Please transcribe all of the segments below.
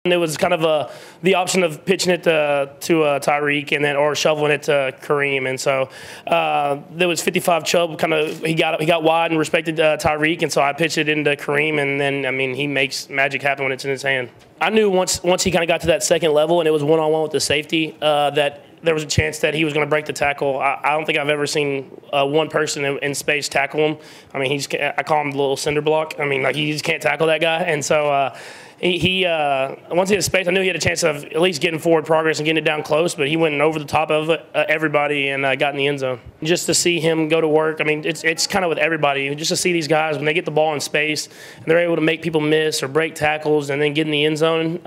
It was kind of the option of pitching it to Tyreek and then or shoveling it to Kareem, and so there was 55 Chubb. Kind of he got wide and respected Tyreek, and so I pitched it into Kareem, and then he makes magic happen when it's in his hand. I knew once he kind of got to that second level and it was one-on-one with the safety that there was a chance that he was going to break the tackle. I don't think I've ever seen one person in space tackle him. I call him the little cinder block. He just can't tackle that guy, and so. Once he had space, I knew he had a chance of at least getting forward progress and getting it down close, but he went over the top of everybody and got in the end zone. Just to see him go to work, it's kind of with everybody. Just to see these guys, when they get the ball in space and they're able to make people miss or break tackles and then get in the end zone,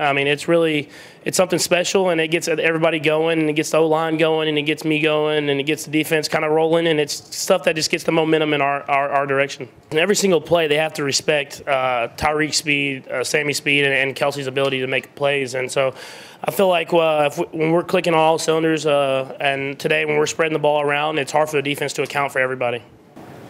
it's something special, and it gets everybody going, and it gets the O-line going, and it gets me going, and it gets the defense kind of rolling, and it's stuff that just gets the momentum in our direction. In every single play, they have to respect Tyreek's speed, Sammy's speed, and Kelsey's ability to make plays. And so I feel like when we're clicking on all cylinders, and today when we're spreading the ball around, it's hard for the defense to account for everybody.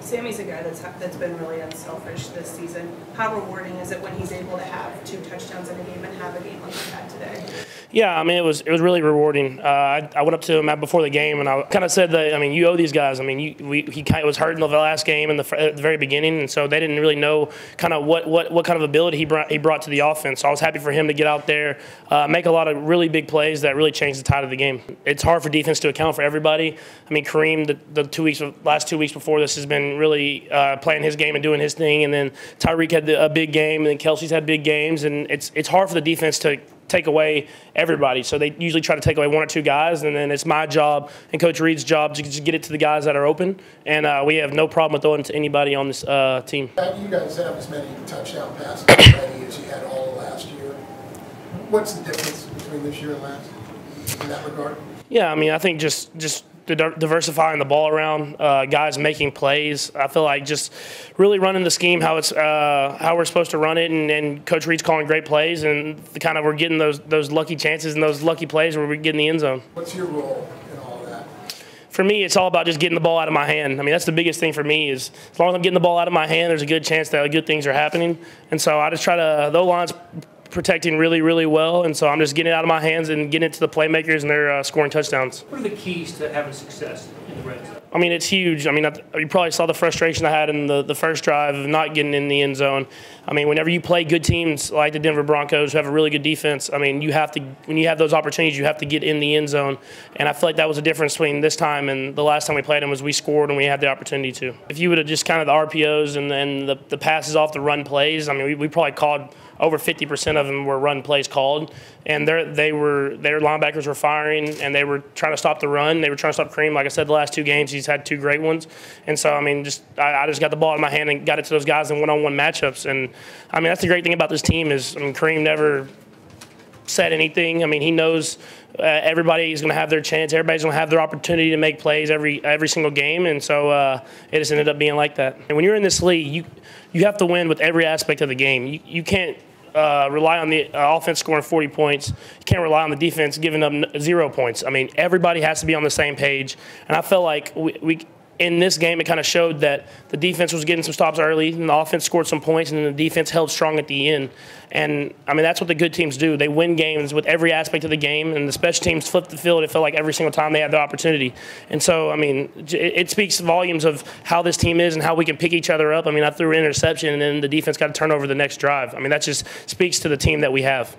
Sammy's a guy that's been really unselfish this season. How rewarding is it when he's able to have 2 touchdowns in a game and have a game like he had today? Yeah, it was really rewarding. I went up to him before the game, and I kind of said that, you owe these guys. He kind of was hurt in the last game at the very beginning, and so they didn't really know kind of what kind of ability he brought to the offense. So I was happy for him to get out there, make a lot of really big plays that really changed the tide of the game. It's hard for defense to account for everybody. Kareem, the last 2 weeks before this has been really playing his game and doing his thing, and then Tyreek had a big game, and then Kelsey's had big games, and it's hard for the defense to take away everybody. So they usually try to take away 1 or 2 guys, and then it's my job and Coach Reed's job to just get it to the guys that are open, and we have no problem with throwing it to anybody on this team. You guys have as many touchdown passes already as you had all last year. What's the difference between this year and last in that regard? Yeah, I think just diversifying the ball around, guys making plays. I feel like just really running the scheme how we're supposed to run it, and Coach Reed's calling great plays, and we're getting those lucky chances and those lucky plays where we get in the end zone. What's your role in all of that? For me, it's all about just getting the ball out of my hand. That's the biggest thing for me is as long as I'm getting the ball out of my hand, there's a good chance that good things are happening. And so I just try to – the O-line's protecting really, really well, and so I'm just getting it out of my hands and getting it to the playmakers, and they're scoring touchdowns. What are the keys to having success in the red zone? It's huge. You probably saw the frustration I had in the first drive of not getting in the end zone. Whenever you play good teams like the Denver Broncos who have a really good defense, when you have those opportunities, you have to get in the end zone. And I feel like that was the difference between this time and the last time we played them was we scored and we had the opportunity to. If you would have just kind of the RPOs and then the passes off the run plays, we probably called over 50% of them were run plays called, and their linebackers were firing, and they were trying to stop the run. They were trying to stop Kareem. Like I said, the last 2 games, he's had 2 great ones. And so, I just got the ball in my hand and got it to those guys in one-on-one matchups. And, that's the great thing about this team is, Kareem never said anything. He knows everybody is going to have their chance. Everybody's going to have their opportunity to make plays every single game, and so it just ended up being like that. And when you're in this league, you have to win with every aspect of the game. You can't rely on the offense scoring 40 points. You can't rely on the defense giving up 0 points. Everybody has to be on the same page, and I felt like we in this game, it kind of showed that the defense was getting some stops early, and the offense scored some points, and then the defense held strong at the end. And, that's what the good teams do. They win games with every aspect of the game, and the special teams flipped the field, it felt like, every single time they had the opportunity. And so, it speaks volumes of how this team is and how we can pick each other up. I threw an interception, and then the defense got a turnover the next drive. That just speaks to the team that we have.